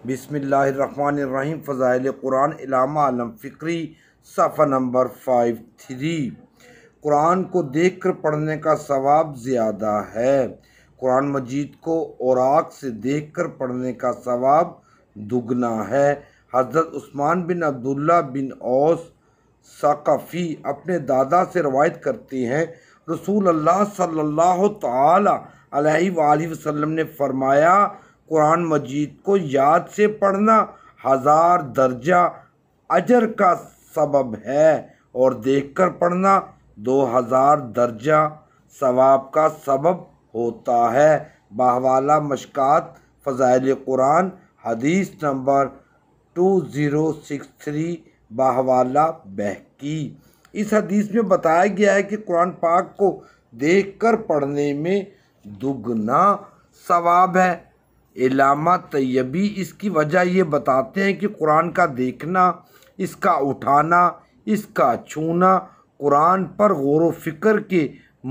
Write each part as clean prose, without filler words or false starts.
بسم اللہ الرحمن الرحیم۔ فضائل قرآن علامہ علم فکری، صفحہ نمبر 53۔ قرآن کو دیکھ کر پڑھنے کا ثواب زیادہ ہے۔ قرآن مجید کو اوراق سے دیکھ کر پڑھنے کا ثواب دگنا ہے۔ حضرت عثمان بن عبداللہ بن اوس ثقفی اپنے دادا سے روایت کرتے ہیں، رسول اللہ صلی اللہ تعالی علیہ وآلہ وسلم نے فرمایا، قرآن مجید کو یاد سے پڑھنا 1000 درجہ اجر کا سبب ہے اور دیکھ کر پڑھنا 2000 درجہ ثواب کا سبب ہوتا ہے۔ بحوالہ مشکات فضائل قرآن، حدیث نمبر 2063، بحوالہ بہقی۔ اس حدیث میں بتایا گیا ہے کہ قرآن پاک کو دیکھ کر پڑھنے میں دگنا ثواب ہے۔ علامہ طیبی اس کی وجہ یہ بتاتے ہیں کہ قرآن کا دیکھنا، اس کا اٹھانا، اس کا چھونا، قرآن پر غور و فکر کے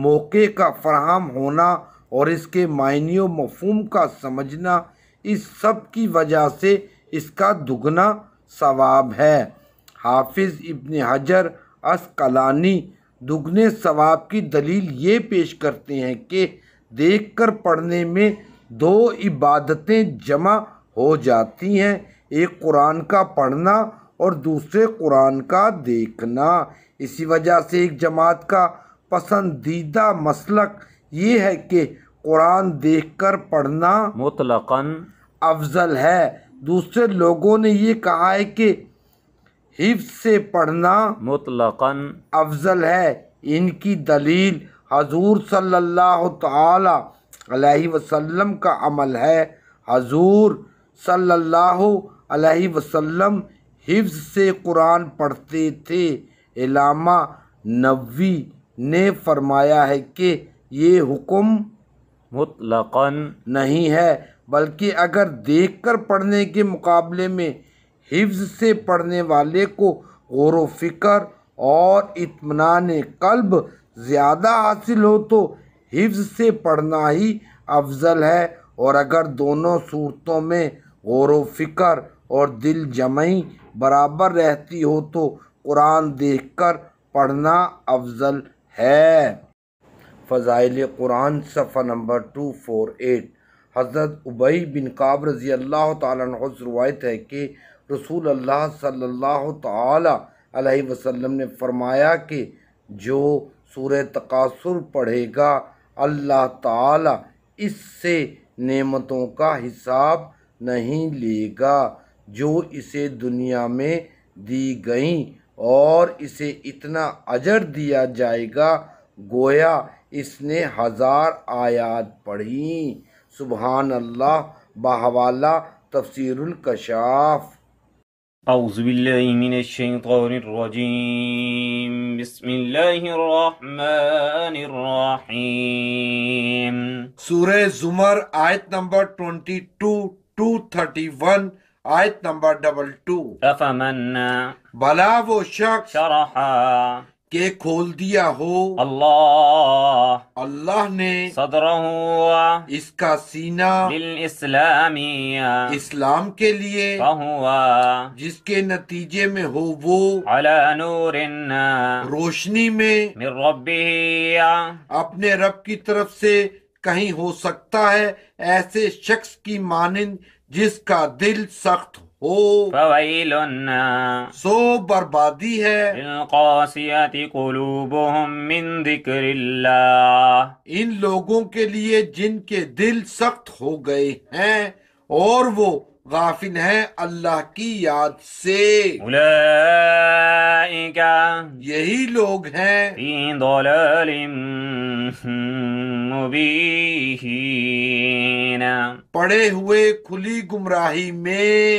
موقع کا فراہم ہونا اور اس کے معنی و مفہوم کا سمجھنا، اس سب کی وجہ سے اس کا دگنا ثواب ہے۔ حافظ ابن حجر عسقلانی دگنے ثواب کی دلیل یہ پیش کرتے ہیں کہ دیکھ کر پڑھنے میں 2 عبادتیں جمع ہو جاتی ہیں، ایک قرآن کا پڑھنا اور دوسرے قرآن کا دیکھنا۔ اسی وجہ سے ایک جماعت کا پسندیدہ مسلک یہ ہے کہ قرآن دیکھ کر پڑھنا مطلقاً افضل ہے۔ دوسرے لوگوں نے یہ کہا ہے کہ حفظ سے پڑھنا مطلقاً افضل ہے۔ ان کی دلیل حضور صلی اللہ تعالی علیہ وسلم کا عمل ہے۔ حضور صلی اللہ علیہ وسلم حفظ سے قرآن پڑھتے تھے۔ علامہ نووی نے فرمایا ہے کہ یہ حکم مطلقاً نہیں ہے، بلکہ اگر دیکھ کر پڑھنے کے مقابلے میں حفظ سے پڑھنے والے کو غور و فکر اور اطمینان قلب زیادہ حاصل ہو تو حفظ سے پڑھنا ہی افضل ہے، اور اگر دونوں صورتوں میں غور و فکر اور دل جمعی برابر رہتی ہو تو قرآن دیکھ کر پڑھنا افضل ہے۔ فضائل قرآن، صفحہ نمبر 248۔ حضرت ابی بن کعب رضی اللہ تعالیٰ عنہ سے روایت ہے کہ رسول اللہ صلی اللہ تعالی علیہ وسلم نے فرمایا کہ جو سورہ تکاثر پڑھے گا اللہ تعالی اس سے نعمتوں کا حساب نہیں لے گا جو اسے دنیا میں دی گئیں، اور اسے اتنا اجر دیا جائے گا گویا اس نے 1000 آیات پڑھیں۔ سبحان اللہ۔ بحوالہ تفسیر الکشاف۔ اعوذ باللہ من الشیطان الرجیم، بسم اللہ الرحمن الرحیم۔ سورہ زمر آیت نمبر 22 to 31، آیت نمبر 22۔ افمن بھلا وہ شخص شرح کہ کھول دیا ہو اللہ نے صدرہ اس کا سینہ للاسلام اسلام کے لیے، فہو جس کے نتیجے میں ہو وہ علی نور روشنی میں من ربہ، اپنے رب کی طرف سے کہیں ہو سکتا ہے، ایسے شخص کی مانند جس کا دل سخت ہو، فویل سو بربادی ہے للقاسیۃ قلوبہم من ذکر اللہ، ان لوگوں کے لیے جن کے دل سخت ہو گئے ہیں اور وہ غافل ہیں اللہ کی یاد سے۔ اولئک یہی لوگ ہیں فی ضلال مبین، پڑے ہوئے کھلی گمراہی میں۔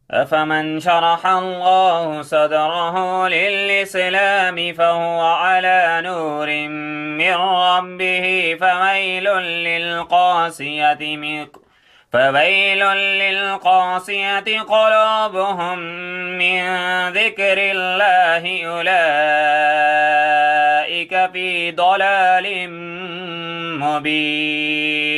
افمن شرح اللہ صدرہ للاسلام فهو على نور من ربه فویل للقاسیة قلوبهم من ذکر اللہ، اولئک فی ضلال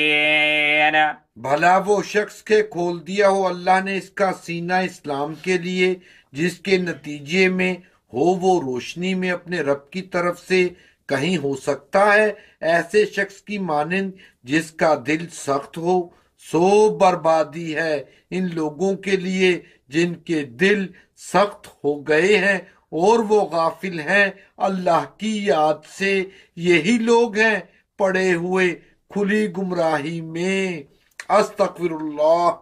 مبین۔ بھلا وہ شخص کے کھول دیا ہو اللہ نے اس کا سینہ اسلام کے لیے، جس کے نتیجے میں ہو وہ روشنی میں اپنے رب کی طرف سے کہیں ہو سکتا ہے، ایسے شخص کی مانند جس کا دل سخت ہو، سو بربادی ہے ان لوگوں کے لیے جن کے دل سخت ہو گئے ہیں اور وہ غافل ہیں اللہ کی یاد سے، یہی لوگ ہیں پڑے ہوئے کھلی گمراہی میں۔ استغفر اللہ۔